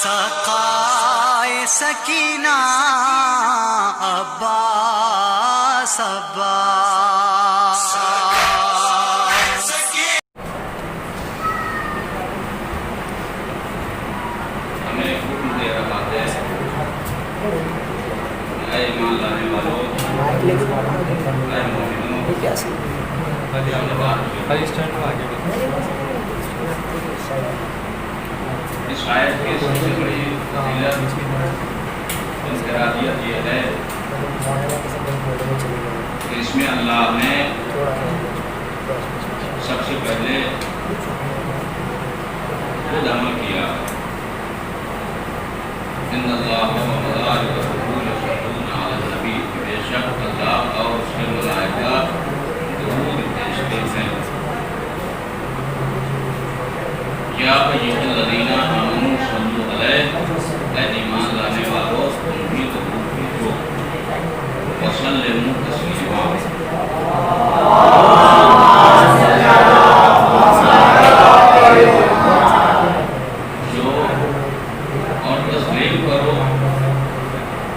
سقائے سکینہ عباس عباس ہمیں حکم دے رہا ہے اے ایمان لانے والوں، اے مومنوں، اس آیت کی سب سے بڑی فضیلت انفرادیت یہ ہے کہ اس میں اللہ نے سب سے پہلے خود عمل کیا ہے۔ ان اللہ و ملائکتہ یصلون علی النبی، بے شک اللہ اور اس کے ملائکہ درود بھیجتے ہیں۔ یا ایھا الذین آمنوا صلوا علیہ، اے ایمان لانے والوں تم بھی درود بھیجو، وسلموا تسلیما، جو اور تسلیم کرو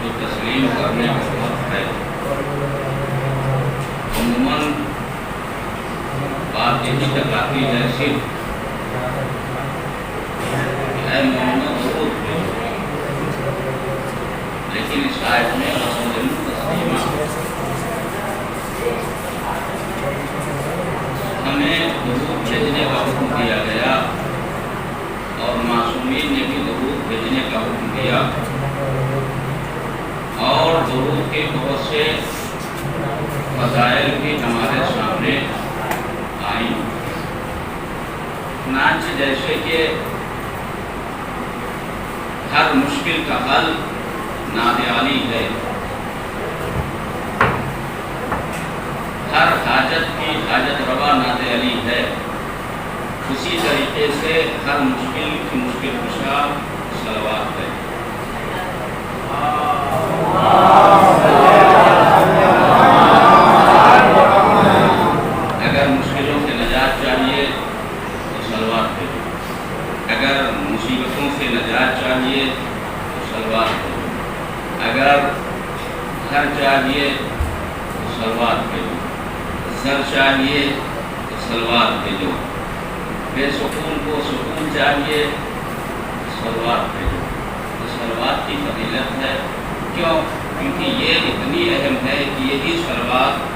جو تسلیم کرنے کا وقت ہے۔ عموماً بات یہی تک آتی ہے صرف اے مومنوں درود بھیجو، لیکن اس آیت میں وسلموا تسلیما ہمیں درود بھیجنے کا حکم دیا گیا، اور معصومین نے بھی درود بھیجنے کا حکم دیا، اور درود کے بہت سے فضائل بھی ہمارے سامنے آئیں، چنانچہ جیسے کہ ہر مشکل کا حل ناد علی ہے، ہر حاجت کی حاجت روا ناد علی ہے، اسی طریقے سے ہر مشکل کی مشکل کشا صلوات ہے۔ اگر مشکلوں سے نجات چاہیے تو صلوات بھیجو، اگر مصیبتوں سے نجات چاہیے تو صلوات بھیجو، اگر گھر چاہیے تو صلوات بھیجو، زر چاہیے تو صلوات بھیجو، بے سکون کو سکون چاہیے تو صلوات بھیجو۔ تو صلوات کی فضیلت ہے، کیوں؟ کیونکہ یہ اتنی اہم ہے کہ یہی صلوات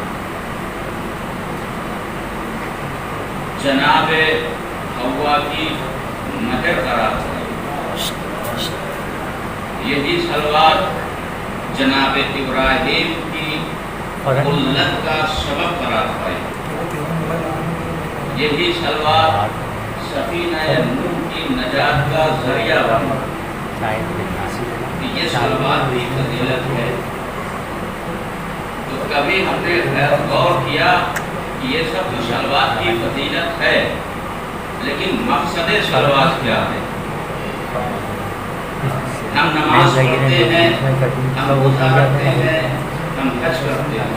جناب حوا کی مہر قرار پائے، یہی صلوات جناب ابراہیم کی خلت کا سبب قرار پائے، یہی صلوات سفینہ نوح کی نجات کا ذریعہ بنا۔ یہ صلوات کی فضیلت ہے۔ تو کبھی ہم نے غور کیا کہ یہ سب جو صلوات کی فضیلت ہے، لیکن مقصد صلوات کیا ہے؟ ہم نماز پڑھتے ہیں، ہم روزہ رکھتے ہیں، ہم حج کرتے ہیں،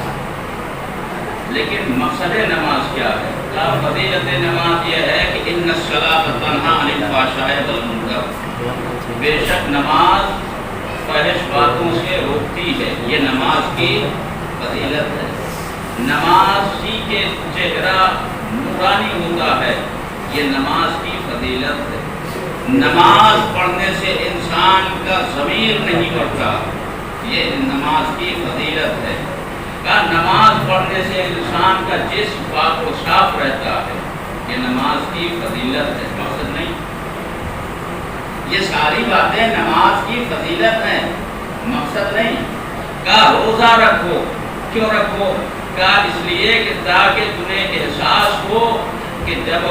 لیکن مقصد نماز کیا ہے؟ فضیلت نماز یہ ہے کہ ان الصلاۃ تنہی عن الفحشاء والمنکر، بے شک نماز فحش باتوں سے روکتی ہے، یہ نماز کی فضیلت ہے۔ نماز ہی کے چہرہ نورانی ہوتا ہے، یہ نماز کی فضیلت ہے۔ نماز پڑھنے سے انسان کا ضمیر نہیں بڑھتا، یہ نماز کی فضیلت ہے۔ نماز پڑھنے سے انسان کا جسم پاک و صاف رہتا ہے، یہ نماز کی فضیلت ہے، مقصد نہیں۔ یہ ساری باتیں نماز کی فضیلت ہیں، مقصد نہیں۔ روزہ رکھو، کیوں رکھو؟ اس لیے کہ تاکہ تمہیں احساس ہو کہ جب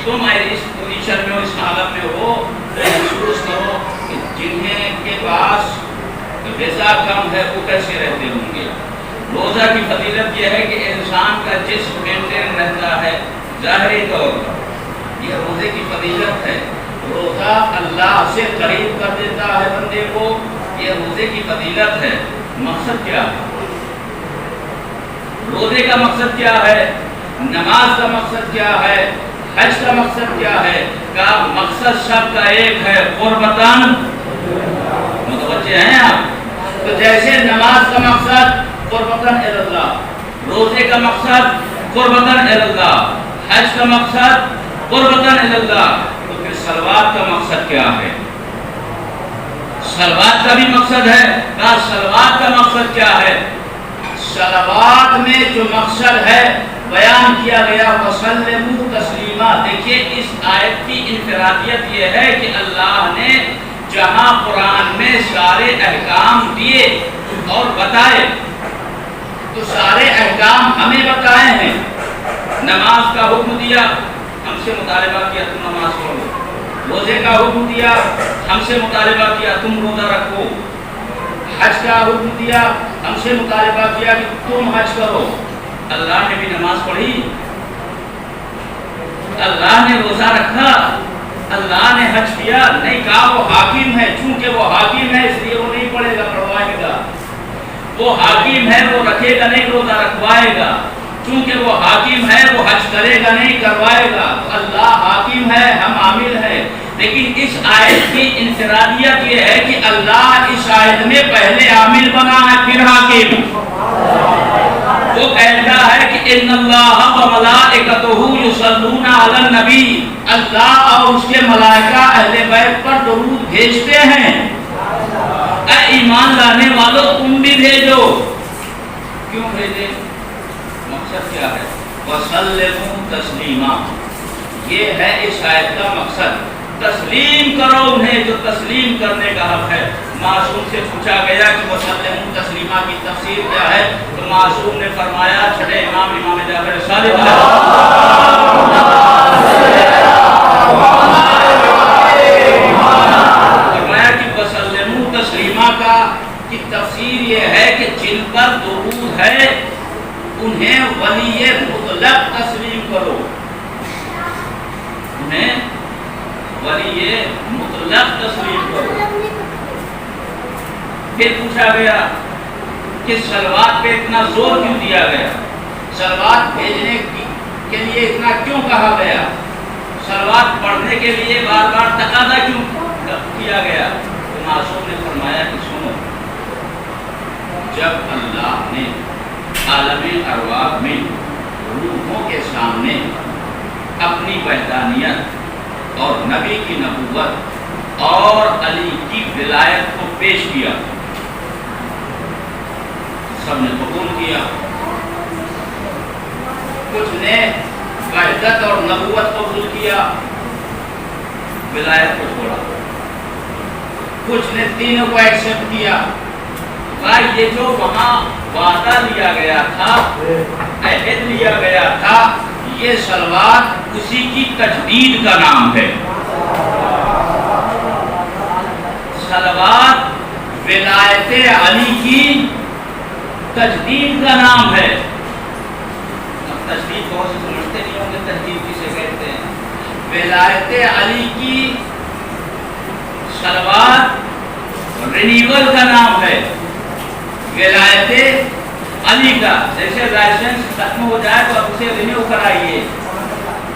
تم اس پوزیشن میں اس حالت میں ہو تو محسوس کرو کہ جنہیں کے پاس غذا کم ہے وہ کیسے رہتے ہوں گے۔ روزہ کی فضیلت یہ ہے کہ انسان کا جسم مینٹین رہتا ہے ظاہری طور پر، یہ روزے کی فضیلت ہے۔ روزہ اللہ سے قریب کر دیتا ہے بندے کو، یہ روزے کی فضیلت ہے۔ مقصد کیا ہے روزے کا؟ مقصد کیا ہے؟ نماز کا مقصد کیا ہے؟ حج کا مقصد کیا ہے؟ کہا مقصد سب کا ایک ہے، قربتاً، متوجہ ہیں آپ؟ تو جیسے نماز کا مقصد قربتاً الی اللہ، روزے کا مقصد قربتاً الی اللہ، حج کا مقصد قربتاً الی اللہ، تو پھر صلوات کا مقصد کیا ہے؟ صلوات کا بھی مقصد ہے، کہا صلوات کا مقصد کیا ہے؟ صلوات میں جو مقصد ہے بیان کیا گیا وسلموا تسلیما۔ دیکھیے اس آیت کی انفرادیت یہ ہے کہ اللہ نے جہاں قرآن میں سارے احکام دیے اور بتائے تو سارے احکام ہمیں بتائے ہیں۔ نماز کا حکم دیا، ہم سے مطالبہ کیا تم نماز پڑھو، روزے کا حکم دیا، ہم سے مطالبہ کیا تم روزہ رکھو، حج کا حکم دیا، ہم سے مطالبہ کیا کہ تم حج کرو۔ اللہ نے بھی نماز پڑھی، اللہ نے روزہ رکھا، اللہ نے حج کیا، نہیں کہا وہ حاکم ہے، چونکہ وہ حاکم ہے اس لیے وہ نہیں پڑھے گا، پڑھوائے گا۔ وہ حاکم ہے، وہ رکھے گا نہیں، روزہ رکھوائے گا، چونکہ وہ حاکم ہے، وہ حج کرے گا نہیں، کروائے گا۔ تو اللہ حاکم ہے، ہم عامل ہیں۔ لیکن اس آیت کی انفرادیت یہ ہے کہ اللہ اس آیت میں پہلے عامل بنا ہے پھر حاکم۔ وہ کہتا ہے کہ ان اللہ و ملائکتہ یصلون علی النبی، اللہ اور اس کے ملائکہ اہل بیت پر درود بھیجتے ہیں۔ اے ایمان لانے والوں تم بھی بھیجو۔ کیوں بھیجے؟ مقصد کیا ہے؟ وسلموا تسلیما، یہ ہے اس آیت کا مقصد۔ تسلیم کرو انہیں جو تسلیم کرنے کا حق ہے۔ معصوم سے پوچھا گیا کہ وسلموا تسلیما کی تفسیر کیا ہے، تو معصوم نے فرمایا چھٹے امام جعفر صادق فرمایا کہ وسلموا تسلیما کی تفسیر یہ ہے کہ جن پر درود ہے انہیں ولی مطلق تسلیم کرو، انہیں ولی مطلق تسلیم کرو۔ پھر پوچھا گیا کہ صلوات پہ اتنا زور کیوں دیا گیا، صلوات بھیجنے کے لیے اتنا کیوں کہا گیا، صلوات پڑھنے کے لیے بار بار تقاضا کیوں کیا گیا؟ تو معصوم نے فرمایا کہ سنو، جب اللہ نے عالم ارواح میں روحوں کے سامنے اپنی وحدانیت اور نبی کی نبوت اور علی کی ولایت کو پیش کیا، سب نے قبول کیا۔ کچھ نے وحدت اور نبوت قبول کیا، ولایت کو چھوڑا، کچھ نے تینوں کو ایکسپٹ کیا۔ یہ جو وہاں وعدہ لیا گیا تھا، عہد لیا گیا تھا، یہ صلوات اسی کی تجدید کا نام ہے۔ صلوات ولایت علی کی تجدید کا نام ہے۔ اب تجدید بہت سے سمجھتے نہیں ہوں گے، تجدید کسے کہتے ہیں؟ ولایت علی کی صلوات رینیول کا نام ہے، ولایت علی کا۔ جیسے لائسنس ختم ہو جائے تو اب اسے رینیو کرائیے،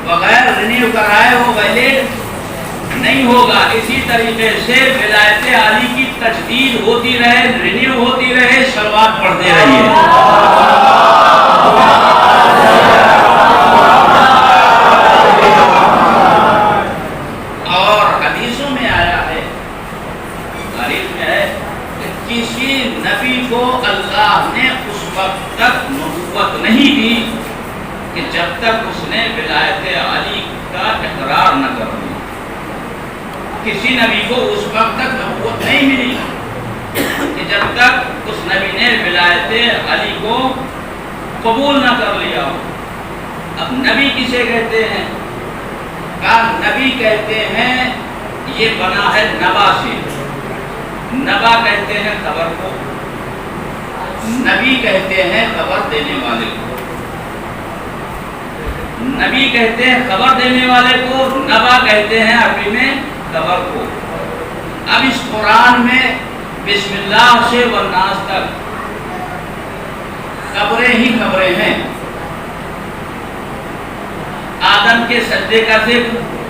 بغیر رینیو کرائے وہ ویلڈ نہیں ہوگا۔ اسی طریقے سے ولایت علی کی تجدید ہوتی رہے، رینیو ہوتی رہے، صلوات پڑھتے رہیے۔ اور حدیثوں میں آیا ہے، تاریخ میں ہے کہ کسی نبی کو اللہ نے اس وقت تک نبوت نہیں دی کہ جب تک اس نے ولایت علی کا اقرار نہ کر دیا۔ کسی نبی کو اس وقت تک نبوت نہیں ملی کہ جب تک اس نبی نے ولایت علی کو قبول نہ کر لیا ہو۔ اب نبی کسے کہتے ہیں؟ کہا نبی کہتے ہیں یہ بنا ہے نبا سے، نبا کہتے ہیں خبر کو، نبی کہتے ہیں خبر دینے والے کو، نبی کہتے ہیں خبر دینے والے کو، نبا کہتے ہیں عربی میں خبر کو۔ اب اس قرآن میں بسم اللہ سے والناس تک خبریں ہی خبریں ہیں۔ آدم کے سجدے کا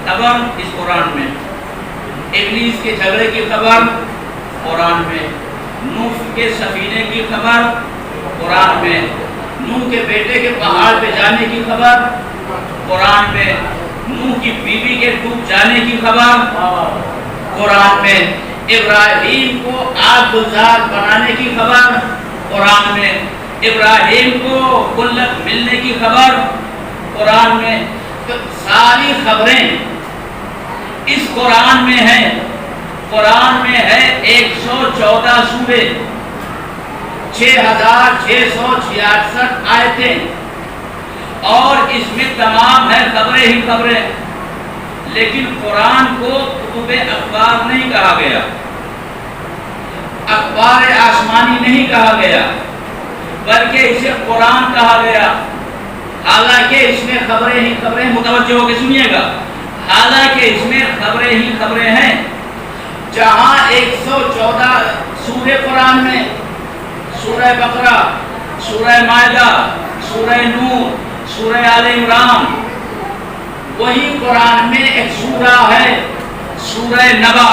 خبر اس قرآن میں، ابلیس کے جھگڑے کی خبر قرآن میں، نوح کے سفینے کی خبر قرآن میں، نوح کے بیٹے کے پہاڑ پہ جانے کی خبر قرآن میں، نوح کی بیوی کے ڈوب جانے کی خبر قرآن میں، ابراہیم کو آگ گلزار بنانے کی خبر قرآن میں، ابراہیم کو خلت ملنے کی خبر قرآن میں۔ تو ساری خبریں اس قرآن میں ہیں۔ قرآن میں ہے 114 سورے، 6666 آیتیں، اور اس میں تمام ہے خبریں ہی خبریں۔ لیکن قرآن کو کتب اخبار نہیں کہا گیا، اخبار آسمانی نہیں کہا گیا، بلکہ اسے قرآن کہا گیا۔ حالانکہ اس میں خبریں ہی خبریں، متوجہ ہو کے سنیے گا، حالانکہ اس میں خبریں ہی خبریں ہیں۔ جہاں 114 سورہ قرآن میں، سورہ بقرہ، سورہ مائدہ، سورہ نور، سورہ آل عمران، وہی قرآن میں ایک سورہ ہے سورہ نبا۔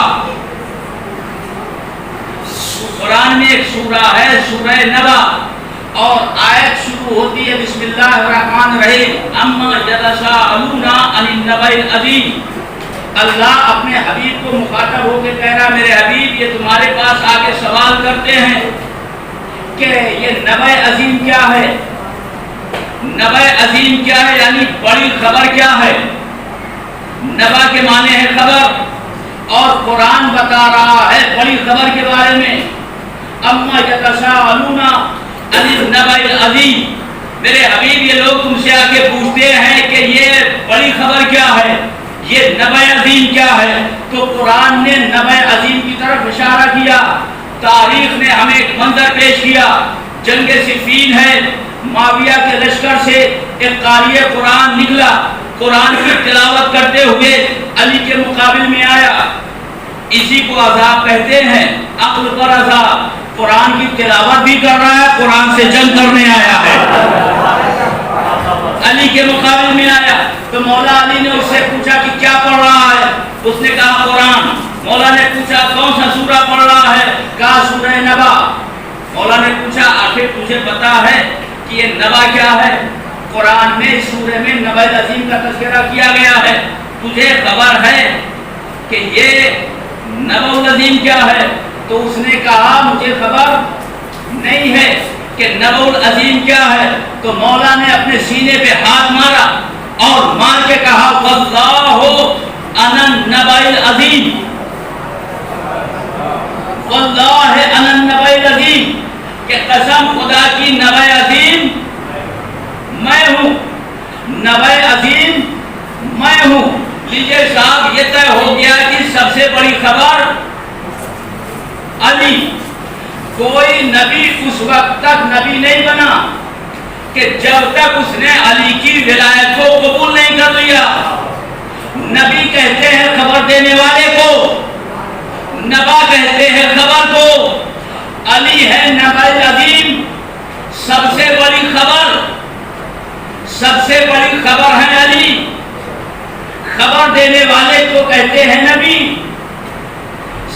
قرآن میں ایک سورہ ہے سورہ نبا، اور آیت شروع ہوتی ہے بسم اللہ الرحمن الرحیم، اما یتساءلون عن النبأ العظیم۔ اللہ اپنے حبیب کو مخاطب ہو کے کہہ رہا، میرے حبیب یہ تمہارے پاس آ کے سوال کرتے ہیں کہ یہ نبأ عظیم کیا ہے؟ نبأ عظیم کیا ہے؟ یعنی بڑی خبر کیا ہے؟ نبأ کے معنی ہے خبر، اور قرآن بتا رہا ہے بڑی خبر کے بارے میں۔ اما یتساءلون عن النبأ العظیم، میرے حبیب یہ لوگ تم سے آ کے پوچھتے ہیں کہ یہ بڑی خبر کیا ہے، یہ نبأ عظیم کیا ہے؟ تو قرآن نے نبأ عظیم کی طرف اشارہ کیا۔ تاریخ نے ہمیں ایک منظر پیش کیا، جنگ صفین ہے، معاویہ کے لشکر سے ایک قاری قرآن نکلا، قرآن کی تلاوت کرتے ہوئے علی کے مقابل میں آیا۔ اسی کو عذاب کہتے ہیں، عقل پر عذاب۔ قرآن کی تلاوت بھی کر رہا ہے، قرآن سے جنگ کرنے آیا ہے، علی کے مقابل میں آیا۔ تو مولا علی نے اس سے پوچھا کہ کیا پڑھ رہا ہے؟ اس نے کہا قرآن۔ مولا نے پوچھا کون سا سورہ پڑھ رہا ہے؟ کہا سورہ نبا۔ مولا نے پوچھا آخر تجھے پتا ہے کہ یہ نبا کیا ہے؟ قرآن میں اس سورے میں نبأ عظیم کا تذکرہ کیا گیا ہے، تجھے خبر ہے کہ یہ نبأ عظیم کیا ہے؟ تو اس نے کہا مجھے خبر نہیں ہے کہ نبأ عظیم کیا ہے۔ تو مولا نے اپنے سینے پہ ہاتھ مارا اور مار کے کہا واللہ انا النبأ العظیم، واللہ انا النبأ العظیم، کہ قسم خدا کی نبأ عظیم میں ہوں، نبأ عظیم میں ہوں۔ لیجیے صاحب، یہ طے ہو گیا کہ سب سے بڑی خبر علی۔ کوئی نبی اس وقت تک نبی نہیں بنا کہ جب تک اس نے علی کی ولایت کو قبول نہیں کر لیا۔ نبی کہتے ہیں خبر دینے والے کو، نبا کہتے ہیں خبر کو۔ علی ہے نبأ عظیم، سب سے بڑی خبر، سب سے بڑی خبر ہے علی۔ خبر دینے والے کو کہتے ہیں نبی،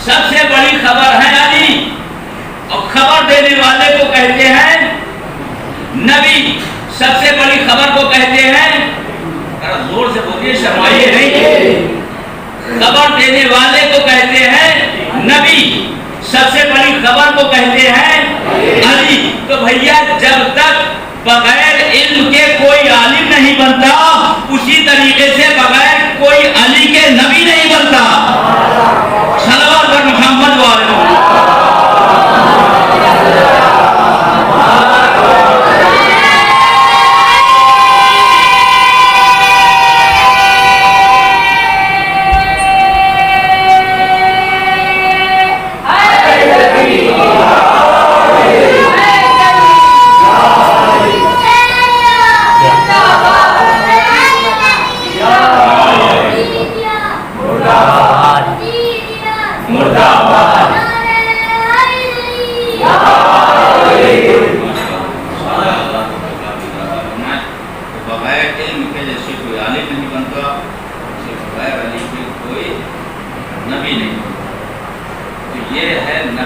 سب سے بڑی خبر ہے علی، اور خبر دینے والے کو کہتے ہیں نبی، سب سے بڑی خبر کو کہتے ہیں، ذرا زور سے بولیے شرمائیے نہیں، خبر دینے والے کو کہتے ہیں نبی، سب سے بڑی خبر کو کہتے ہیں علی۔ تو بھیا جب تک بغیر علم کے کوئی عالم نہیں بنتا، اسی طریقے سے بغیر کوئی علی کے نبی نہیں بنتا۔ صلوات پر محمد وعلیہ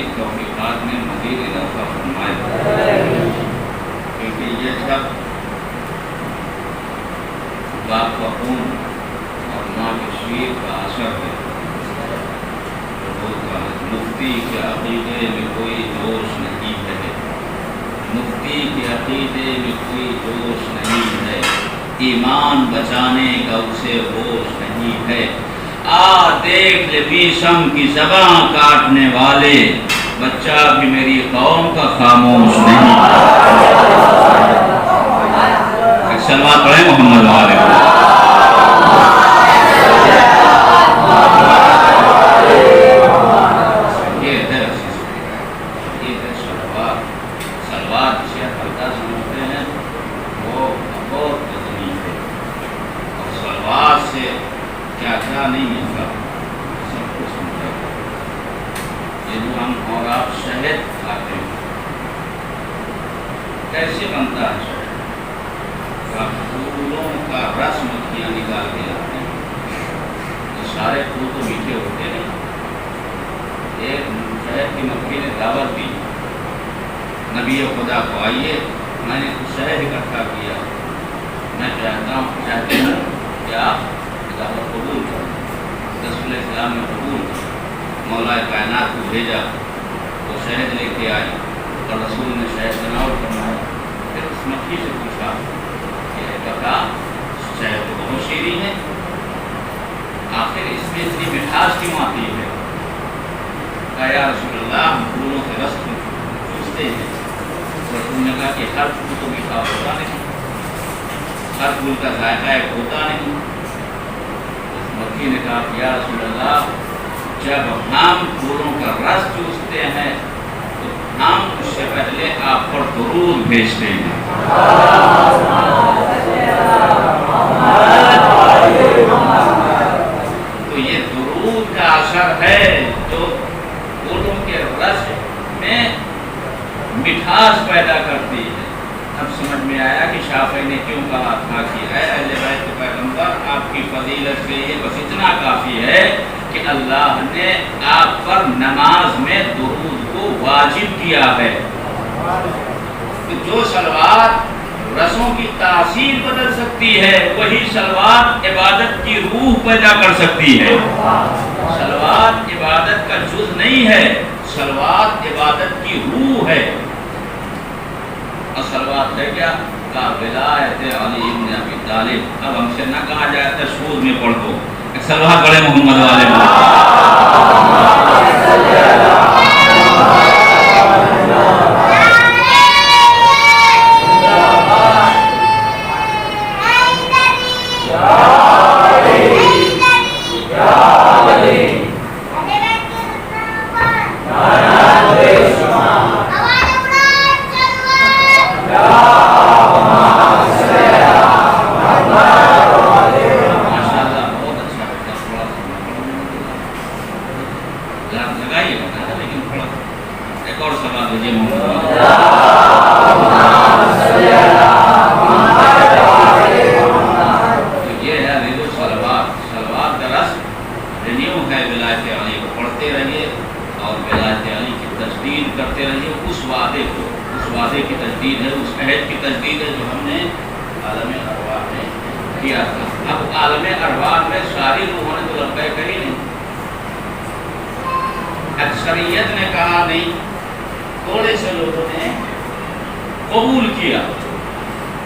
مزید توفیقات میں مزید اضافہ فرمائے، کیونکہ یہ سب باپ کا خون اور ماں کے شیر کا اثر ہے۔ مفتی کے عقیدے میں کوئی جوش نہیں ہے، مفتی کے عقیدے میں کوئی جوش نہیں ہے، ایمان بچانے کا اسے ہوش نہیں ہے۔ آ دیکھ لے بیشم کی زباں کاٹنے والے، بچہ بھی میری قوم کا خاموش نہیں۔ سلوات پڑھیں محمد وعلیہ نہیں ملتا، سب کچھ ملتا ہے۔ یہ جو ہم اور آپ شہد کھاتے ہیں، کیسے بنتا ہے شہد؟ آپ پھولوں کا رس مکھیاں نکال کے لاتے ہیں، تو سارے پھول تو میٹھے ہوتے نہیں۔ ایک شہد کی مکھی نے دعوت دی نبی خدا کو، آئیے میں نے شہد اکٹھا کیا، میں چاہتی ہوں کہ آپ دعوت قبول کریں۔ رسول اسلام نے قبول مولا کائنات کو بھیجا، وہ شہد لے کے آئی اور رسول نے شہد تناول فرمایا۔ پھر اس مکھی سے پوچھا کہ بتا شہد تو بہت شیریں ہے، آخر اس میں اتنی مٹھاس کیوں آتی ہے؟ کہا یا رسول اللہ ہم پھولوں سے رس چوستے ہیں۔ رسول نے کہا کہ ہر پھول تو میٹھا ہوتا نہیں، ہر پھول کا ذائقہ ایک ہوتا نہیں۔ مکھی نے کہا یا رسول اللہ جب ہم پھولوں کا رس چوستے ہیں تو ہم اس سے پہلے آپ پر درود بھیجتے ہیں۔ تو یہ درود کا اثر ہے جو پھولوں کے رس میں مٹھاس پیدا کرتی ہے۔ اب سمجھ میں آیا کہ شافعی نے کیوں کہا تھا کہ اے اہل بیت کے پیغمبر آپ کی فضیلت کے لیے بس اتنا کافی ہے کہ اللہ نے آپ پر نماز میں درود کو واجب کیا ہے۔ تو جو صلوات رسوں کی تاثیر بدل سکتی ہے وہی صلوات عبادت کی روح پیدا کر سکتی ہے۔ صلوات عبادت کا جز نہیں ہے، صلوات عبادت کی روح ہے۔ صلوات ہے کیا؟ کا ولایت علی ابن ابی طالب۔ اب ہم سے نہ کہا جائے تشہود میں پڑھ دو، صلوات پڑھے محمد والے اکثریت نے کہا نہیں، تھوڑے سے لوگوں نے قبول کیا۔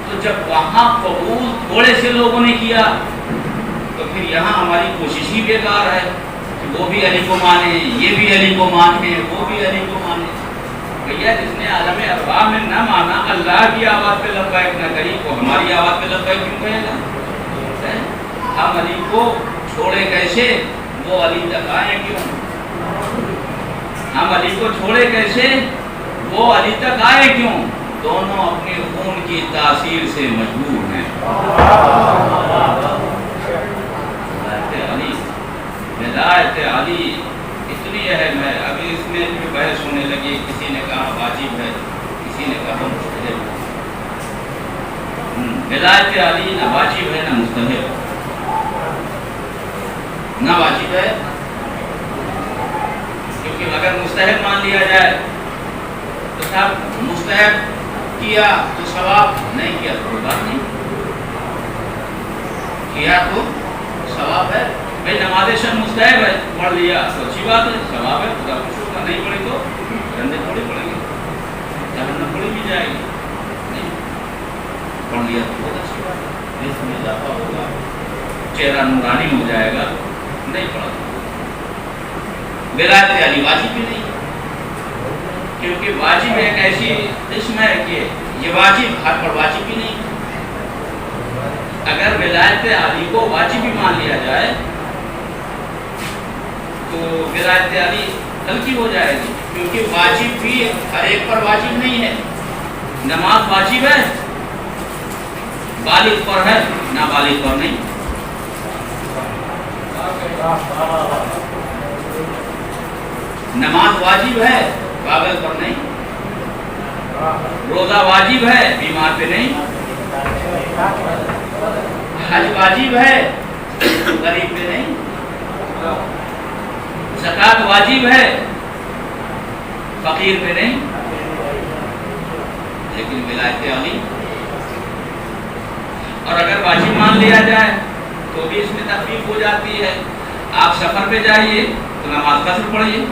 تو جب وہاں قبول تھوڑے سے لوگوں نے کیا تو پھر یہاں ہماری کوشش ہی بیکار ہے کہ وہ بھی علی کو مانے، یہ بھی علی کو مانے، وہ بھی علی کو مانے۔ بھیا جس نے عالم ارواح میں نہ مانا، اللہ کی آواز پہ لبیک نہ کری، وہ ہماری آواز پہ لبیک کیوں کہے گا؟ ہم علی کو چھوڑے کیسے، وہ علی تک آئے کیوں؟ ہم علی کو چھوڑے کیسے، وہ علی تک آئے کیوں؟ دونوں اپنے خون کی تاثیر سے مجبور ہیں۔ ولایت علی اتنی اہم ہے۔ ابھی اس میں بھی بحث ہونے لگی، کسی نے کہا واجب ہے، کسی نے کہا مستحب۔ ولایت علی نہ واجب ہے نہ مستحب، نہ واجب ہے کیونکہ کہ اگر مستحب مان لیا جائے تو صاحب مستحب کیا تو ثواب، نہیں کیا تو کوئی بات نہیں، کیا تو ثواب ہے. بھائی نماز شب مستحب ہے، پڑھ لیا تو اچھی بات ہے، ثواب ہے، خدا خوش ہوگا. نہیں پڑھی تو گندے تھوڑی پڑیں گے، جہنم پڑھی بھی جائے گی. نہیں پڑھ لیا تو بہت اچھی بات ہے، اس میں اضافہ ہوگا، چہرہ نورانی ہو جائے گا. نہیں پڑھا ولایت علی واجب بھی نہیں، کیونکہ واجب ایک ایسی قسم ہے کہ یہ واجب ہر پر واجب بھی نہیں. اگر ولایت علی کو واجب بھی مان لیا جائے تو ولایت علی ہلکی ہو جائے گی، کیونکہ واجب بھی ہر ایک پر واجب نہیں ہے. نماز واجب ہے، بالغ پر ہے، نابالغ پر نہیں. نماز واجب ہے، پاگل پر نہیں. روزہ واجب ہے، بیمار پہ نہیں. حج واجب ہے، غریب پہ نہیں. زکات واجب ہے، فقیر پہ نہیں. لیکن ولایت علی، اور اگر واجب مان لیا جائے تو بھی اس میں تخفیف ہو جاتی ہے. آپ سفر پہ جائیے تو نماز قصر پڑھیے،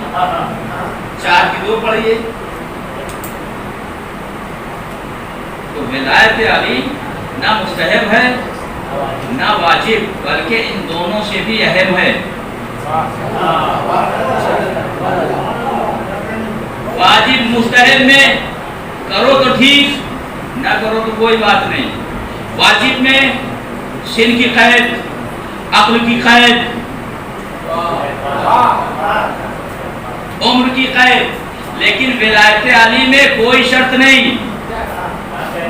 4 کی 2 پڑھیے. تو ولایت علی نہ مستحب ہے نہ واجب، بلکہ ان دونوں سے بھی اہم ہے. واجب مستحب میں کرو تو ٹھیک، نہ کرو تو کوئی بات نہیں. واجب میں سن کی قید، عقل کی قید، عمر کی قید. لیکن ولایت علی میں کوئی شرط نہیں،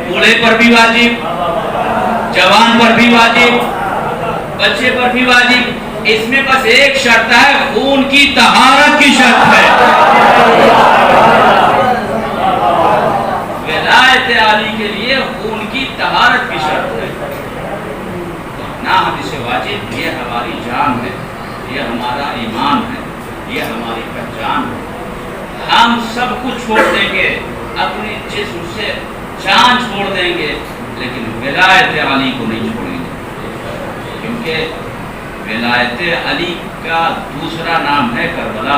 بوڑھے پر بھی واجب، جوان پر بھی واجب، بچے پر بھی واجب. اس میں بس ایک شرط ہے، خون کی طہارت کی شرط ہے. ولایت علی کے لیے خون کی طہارت کی شرط ہے. نہ حدیث واجب، یہ ہماری جان ہے، یہ ہمارا ایمان ہے، یہ ہماری پہچان ہے. ہم سب کچھ چھوڑ دیں گے، اپنی جسم سے جان چھوڑ دیں گے، لیکن ولایت علی کو نہیں چھوڑیں گے. کیونکہ ولایت علی کا دوسرا نام ہے کربلا.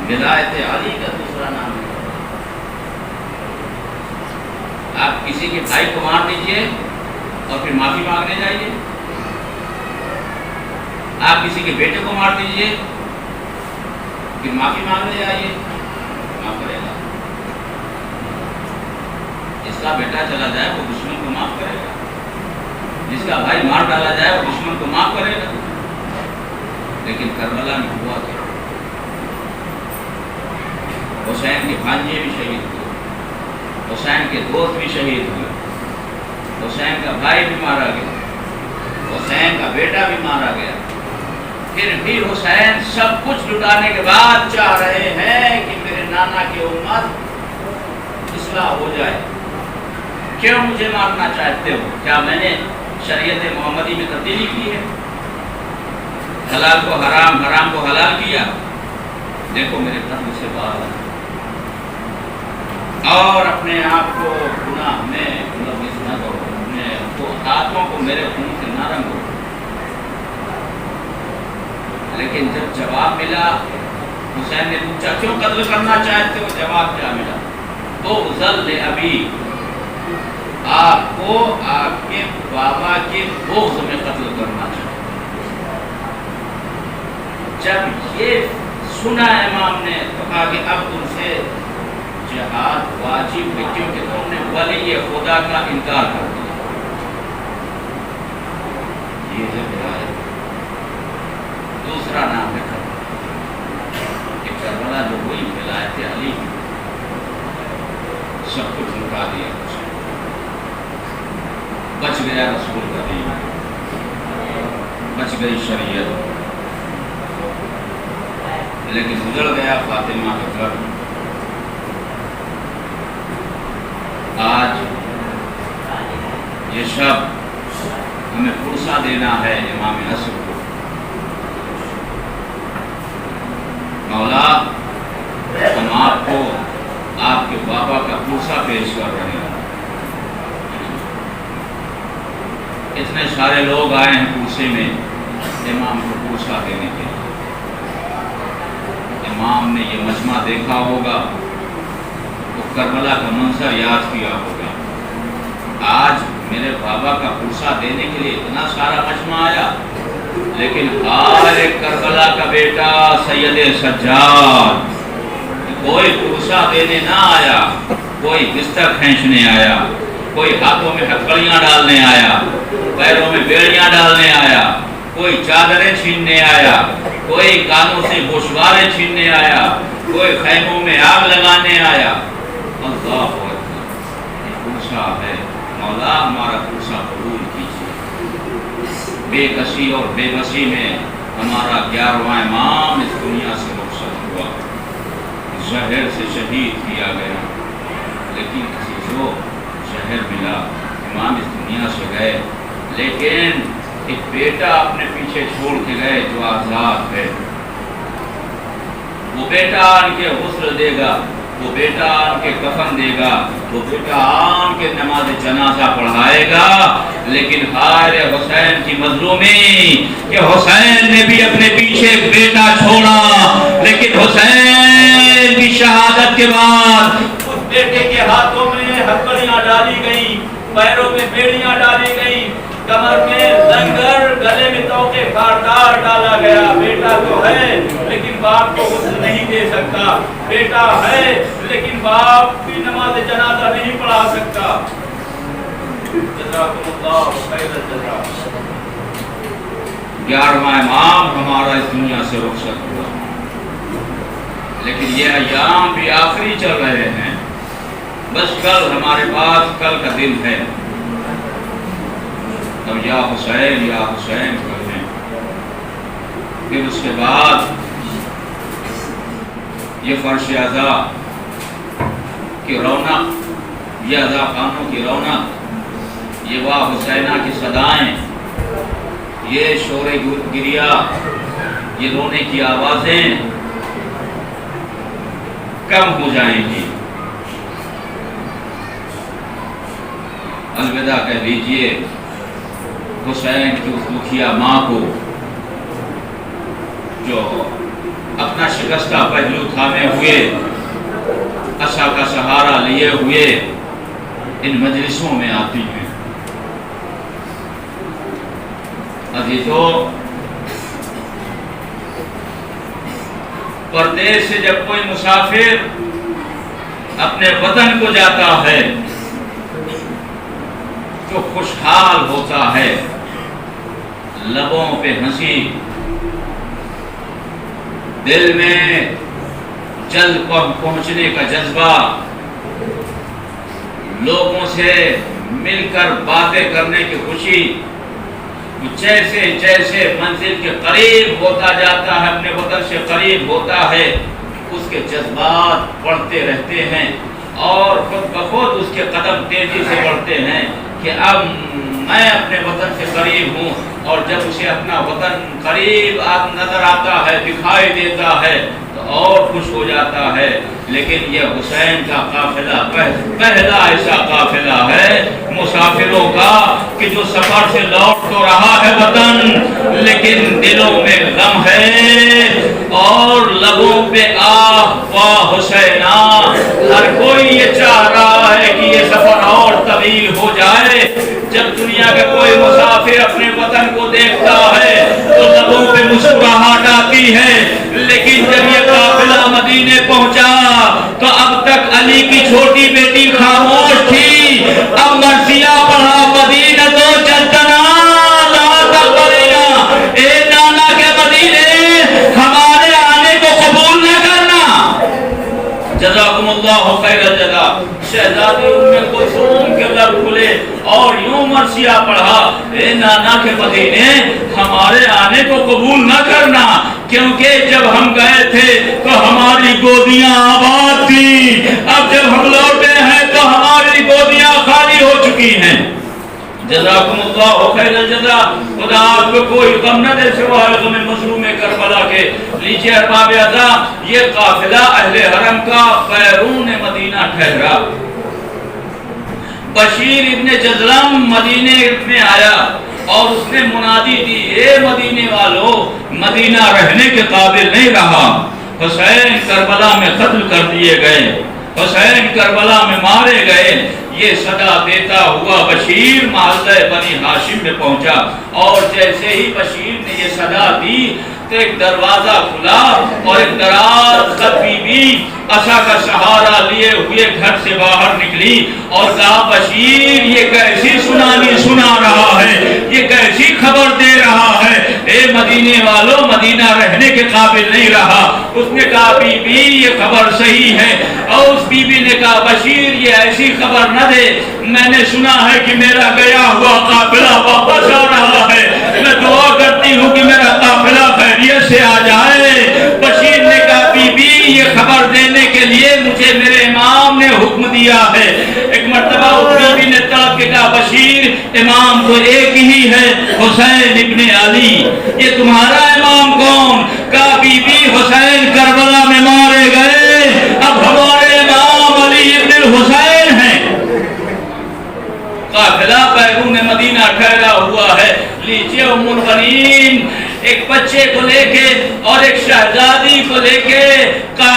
ولایت علی کا دوسرا نام ہے. آپ کسی کے بھائی کو مار دیجئے اور پھر معافی مانگنے جائیے. آپ کسی کے بیٹے کو مار دیجئے پھر معافی مانگنے جائیے، معاف کرے گا. جس کا بیٹا چلا جائے وہ دشمن کو معاف کرے گا، جس کا بھائی مار ڈالا جائے وہ دشمن کو معاف کرے گا. لیکن کربلا میں ہوا کیا؟ حسین کے بھانجے بھی شہید ہوئے، حسین کے دوست بھی شہید ہوئے، حسین کا بھائی بھی مارا گیا، حسین کا بیٹا بھی مارا گیا. پھر بھی حسین سب کچھ لٹانے کے بعد چاہ رہے ہیں کہ میرے نانا کی امت اصلاح ہو جائے. کیوں مجھے مارنا چاہتے ہو؟ کیا میں نے شریعت محمدی میں تبدیلی کی ہے؟ حلال کو حرام، حرام کو حلال کیا؟ دیکھو میرے قلب سے بات ہے. اور اپنے آپ کو گناہ میں ملوث نہ کرو، اپنے ہاتھوں کو میرے خون سے نہ رنگو. لیکن جب جواب ملا، حسین نے پوچھا کیوں قتل کرنا چاہتے ہو؟ جواب کیا ملا؟ تو ذل ابی، آپ کو آپ کے بابا کے بغض میں قتل کرنا چاہتے. جب یہ سنا امام نے تو کہا کہ اب تم سے جہاد واجب ہے، کیونکہ تم نے ولی خدا کا انکار کر دیا. یہ ہے ولایت. دوسرا نام ہے کربلا جو ہوئی ولایت علی. سب کچھ لٹا دیا، بچ گیا رسول کا دین، بچ گئی شریعت، لیکن گزر گیا فاطمہ کا گھر. آج یہ شب ہمیں فرصہ دینا ہے امام عصر کو. بابا کا پرسہ پیش کر رہے ہیں. اتنے سارے لوگ آئے ہیں پرسے میں امام کو پرسہ دینے کے لیے. امام نے یہ مجمع دیکھا ہوگا تو کربلا کا منظر یاد کیا ہوگا. آج میرے بابا کا پرسہ دینے کے لیے اتنا سارا مجمع آیا، لیکن ہر ایک کربلا کا بیٹا سید سجاد کوئی پرسہ دینے نہ آیا، کوئی بستر کھینچنے آیا، کوئی ہاتھوں میں ہتھکڑیاں ڈالنے آیا، پیروں میں بیڑیاں ڈالنے آیا، کوئی چادریں چھیننے آیا، کوئی کانوں سے گوشوارے چھیننے آیا، کوئی خیموں میں آگ لگانے آیا. اللہ اکبر، یہ پرسہ ہے. مولا ہمارا پرسہ قبول کیجیے. بے کسی اور بے بسی میں ہمارا 11واں امام اس دنیا سے رخصت ہوا، زہر سے شہید کیا گیا. لیکن کسی کو زہر ملا، امام اس دنیا سے گئے، لیکن ایک بیٹا اپنے پیچھے چھوڑ کے گئے جو آزاد ہے. وہ بیٹا آن کے غسل دے گا، وہ بیٹا آن کے کفن دے گا، وہ بیٹا آن کے نماز جنازہ پڑھائے گا. لیکن ہائے حسین کی مظلومی کہ حسین نے بھی اپنے پیچھے بیٹا چھوڑا، لیکن حسین کی شہادت کے بعد اس بیٹے کے ہاتھوں میں ہتھکڑیاں ڈالی گئی، پیروں میں بیڑیاں ڈالی گئی، کمر میں لنگر، گلے میں توقے خاردار ڈالا گیا. بیٹا تو ہے لیکن باپ کو غسل نہیں دے سکتا، بیٹا ہے لیکن باپ کی نماز جنازہ نہیں پڑھا سکتا. جزاکم اللہ خیر الجزا. 11واں امام ہمارا اس دنیا سے رخصت ہوا، لیکن یہ ایام بھی آخری چل رہے ہیں. بس کل ہمارے پاس کل کا دن ہے. اب یا حسین کہیں، پھر اس کے بعد یہ فرش عزا کی رونق، یہ عزا خانوں کی رونق، یہ واہ حسینہ کی صدائیں، یہ شور گریا، یہ رونے کی آوازیں کم ہو جائیں گی. الوداع کہہ دیجئے حسین کی اس دکھیا ماں کو جو اپنا شکستہ پہلو تھامے ہوئے، عصا کا سہارا لیے ہوئے ان مجلسوں میں آتی ہیں. عزیزو، پردیس سے جب کوئی مسافر اپنے وطن کو جاتا ہے تو خوشحال ہوتا ہے، لبوں پہ ہنسی، دل میں جلد پہنچنے کا جذبہ، لوگوں سے مل کر باتیں کرنے کی خوشی. جیسے جیسے منزل کے قریب ہوتا جاتا ہے، اپنے وطن سے قریب ہوتا ہے، اس کے جذبات بڑھتے رہتے ہیں اور خود بخود اس کے قدم تیزی سے بڑھتے ہیں کہ اب میں اپنے وطن سے قریب ہوں. اور جب اسے اپنا وطن قریب نظر آتا ہے، دکھائی دیتا ہے تو اور خوش ہو جاتا ہے. لیکن یہ حسین کا قافلہ پہلا ایسا قافلہ ہے مسافروں کا کہ جو سفر سے لوٹ تو رہا ہے وطن، لیکن دلوں میں غم ہے اور لبوں پہ آہ واہ حسینہ. ہر کوئی یہ چاہ رہا ہے کہ یہ سفر اور طویل ہو جائے. جب دنیا کا کوئی مسافر اپنے وطن کو دیکھتا ہے تو لبوں پہ مسکراہٹ آتی ہے، لیکن جب یہ قافلہ مدینے پہنچا تو اب تک علی کی چھوٹی بیٹی خاموش تھی. اب مرثیہ پڑھا مدینہ تو جدنا لا تقبلنا، اے نانا کے مدینے ہمارے آنے کو قبول نہ کرنا. جزاکم اللہ خیر الجزا. شہزادی ام کلثوم کے لب کھلے اور یوں مرثیہ پڑھا، اے نانا کے مدینے ہمارے آنے کو قبول نہ کرنا، کیونکہ جب ہم گئے تھے تو ہماری گودیاں آباد تھیں، اب جب ہم لوٹے ہیں تو ہماری گودیاں خالی ہو چکی ہیں. جزاکم اللہ خیر الجزا. خدا آپ کو کوئی غم نہ دے سوائے غم مظلوم کربلا. کربلا کے. لیجیے احباب اعزاز، یہ قافلہ اہل حرم کا بیرون مدینہ ٹھہرا. بشیر ابن جزلم مدینے میں آیا اور اس نے منادی دی، اے مدینے والو، مدینہ رہنے کے قابل نہیں رہا. حسین کربلا میں قتل کر دیے گئے، حسین کربلا میں مارے گئے. یہ صدا دیتا ہوا بشیر محلہ بنی ہاشم میں پہنچا، اور جیسے ہی بشیر نے یہ صدا دی تو ایک دروازہ کھلا اور ایک دراز قد بی بی عصا کا سہارا لیے ہوئے گھر سے باہر نکلی اور کہا، بشیر یہ کیسی سنانی سنا رہا ہے، یہ کیسی خبر دے رہا ہے، اے مدینے والو، مدینہ رہنے کے قابل نہیں رہا. اس نے کہا، بی بی یہ خبر صحیح ہے. اور اس بی بی نے کہا، بشیر یہ ایسی خبر نہ دے، میں نے سنا ہے کہ میرا گیا ہوا قافلہ واپس آ رہا ہے، میں دعا کرتی ہوں کہ میرا قافلہ خیریت سے آ جائے. بشیر نے کہا، بی بی یہ خبر دینے کے لیے مجھے میرے امام نے حکم دیا ہے. ایک مرتبہ اس بی بی نے طلب کے کہا، بشیر امام تو ایک ہی ہے، حسین ابن علی، یہ تمہارا امام کون؟ کہا، بی بی حسین کربلا میں مارے گئے، اب ہمارے امام علی ابن الحسین ہیں. قافلہ بیرون مدینہ ٹھہرا ہوا ہے. لیجیے ام البنین ایک بچے کو لے کے اور ایک شہزادی کو لے کے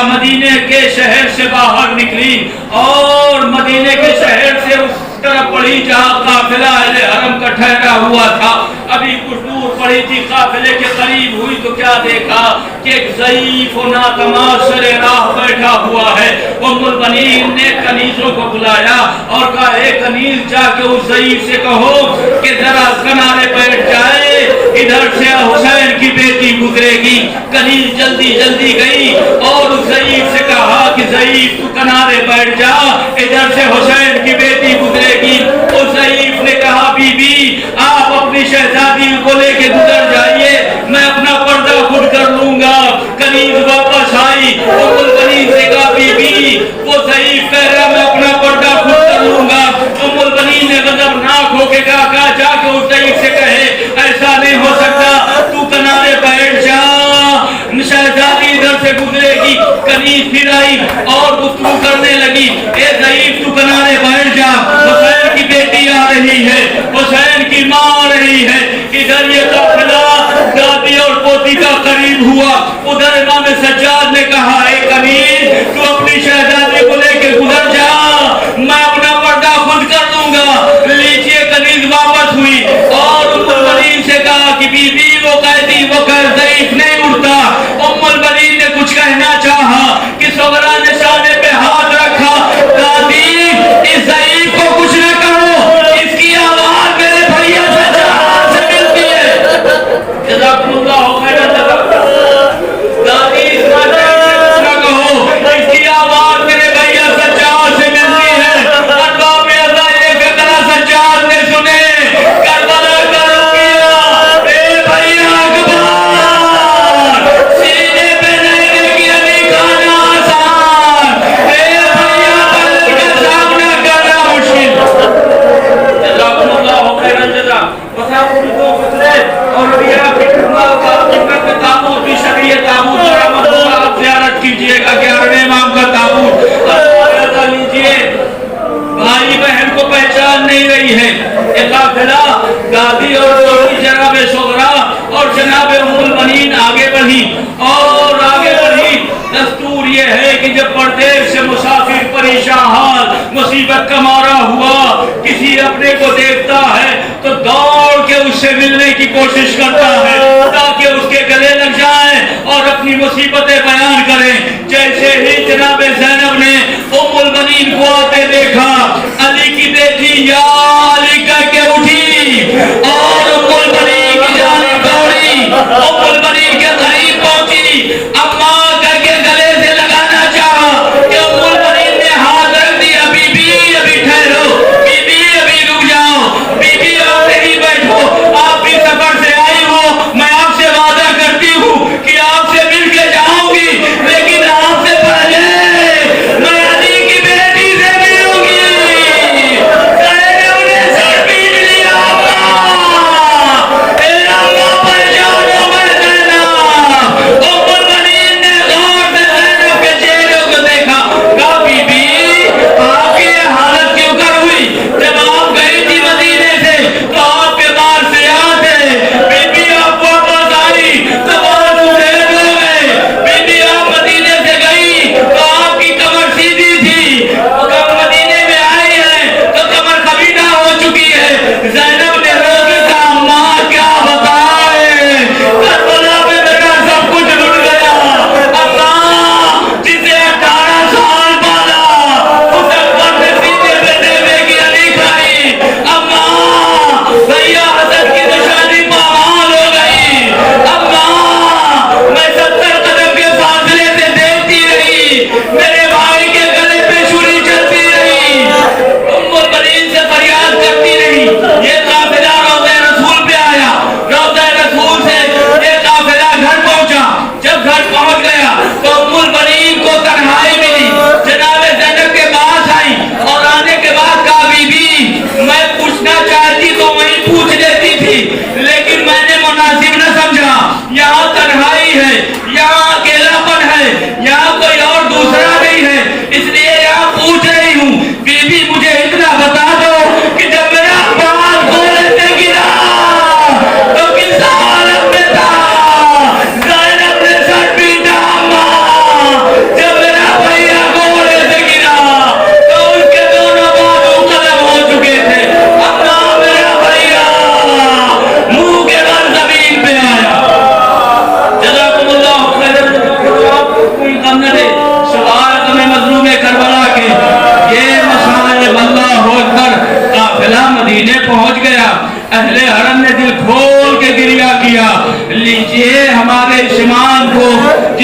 مدینے کے شہر سے باہر نکلی اور مدینے کے شہر سے اس طرف پڑھی جہاں قافلہ اہل حرم کا ٹھہرا ہوا تھا. ابھی کچھ دور پڑھی تھی، قافلے کے قریب ہوئی تو کیا دیکھا کہ ایک ضعیف و ناتماش سر راہ بیٹھا ہوا ہے. ام البنین نے کنیزوں کو بلایا اور کہا، اے کنیز جا کے اس ضعیف سے کہو کہ ذرا کنارے بیٹھ جائے، ادھر سے حسین کی بیٹی گزرے گی. کنیز جلدی جلدی گئی اور اس ضعیف سے کہا کہ ضعیف تو کنارے بیٹھ جا، ادھر سے حسین کی بیٹی گزرے گی. اس ضعیف نے کہا، بی بی آپ اپنی شہزادی کو لے کے گزر جائیے، میں اپنا پردہ خود کر لوں گا. کنیز واپس آئی. ام البنین سے کہا، بی بی وہ ضعیف کہہ رہا میں اپنا پردہ خود کر لوں گا. ام البنین نے غضبناک ہو کے کہا، جا کے اس ضعیف سے کہے ایسا نہیں ہو سکتا، تو کنارے بیٹھ جا، شہزادی ادھر سے گزرے گی. کنیز پھر آئی اور گفتگو کرنے لگی، اے ضعیف تو کنارے بیٹھ جا، حسین کی بیٹی آ رہی ہے، حسین کی ماں آ رہی ہے. ادھر یہ قافلہ دادی اور پوتی کا قریب ہوا. ادھر امام سجاد نے کہا، اے کنیز تو اپنی شہزادی کو لے کے گزر جا، میں اپنا پردہ خود کر لوں گا. لیجیے کنیز واپس ہوئی اور ام البنین سے کہا کہ بی بی وہ قیدی وہ ضعیف نہیں اٹھتا. ام البنین نے کچھ کہنا چاہا کہ صغرا نے شانے پہ ہاتھ رکھا، دادی اس ضعیف کو کچھ نہ کرو، اس کی آواز میرے بھیا سجاد سے ملتی ہے. جزاکم اللہ خیرا. دادی اس کا کچھ نہ کہو، اس کی آواز میرے بھیا سجاد سے ملتی ہے. ارباب اعزاز یہ فقرہ سجاد نے سنے، کربلا کا رکیہ، اے بھیا اکبر، سینے پہ لینے کی علی کھانا آسان، اے بھیا بدل کا سامنا کرنا مشکل. جزاکم اللہ خیرا جزا. وساقم دو فکرے اور ابیہ فکرنا کا جنگت میں تابوت بھی شبیہ تابوت رحمت اللہ آپ زیارت کیجئے گا 11ویں امام کا تابوت. اللہ لیجئے بھائی بہن کو پہچان نہیں رہی ہے. ایک قافلہ دادی اور پوتی جناب صغرا اور جناب ام البنین آگے بڑھی اور آگے بڑھی. دستور یہ ہے کہ جب پردیس سے مسافر پریشان حال مصیبت کا مارا ہوا کسی اپنے کو دیکھتا ہے تو دوڑ کے اس سے ملنے کی کوشش کرتا ہے تاکہ اس کے گلے لگ جائیں اور اپنی مصیبتیں بیان کریں. جیسے ہی جناب زینب نے ام البنین کو آتے دیکھا، علی کی بیٹی یا علی کہہ کے اٹھی اور ام البنین کی جانب دوڑی. ام البنین کے قریب پہنچی، اماں کہہ کے گلے سے لگانا چاہا کہ ام البنین نے ہاتھ رکھ دیا، بی بی ابھی ٹھہرو، بی بی ابھی رک جاؤ، بی بی آپ نہیں بیٹھو، آپ بھی سفر سے آئی ہو، میں آپ سے وعدہ کرتی ہوں کہ آپ سے مل کے جاؤں گی، لیکن آپ سے پہلے میں علی کی بیٹی سے ملوں گی. زینب نے سر پیٹ لیا، اے اللہ پہچانو میں زینب.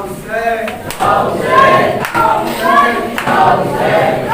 Hussein, Hussein, Hussein, Hussein.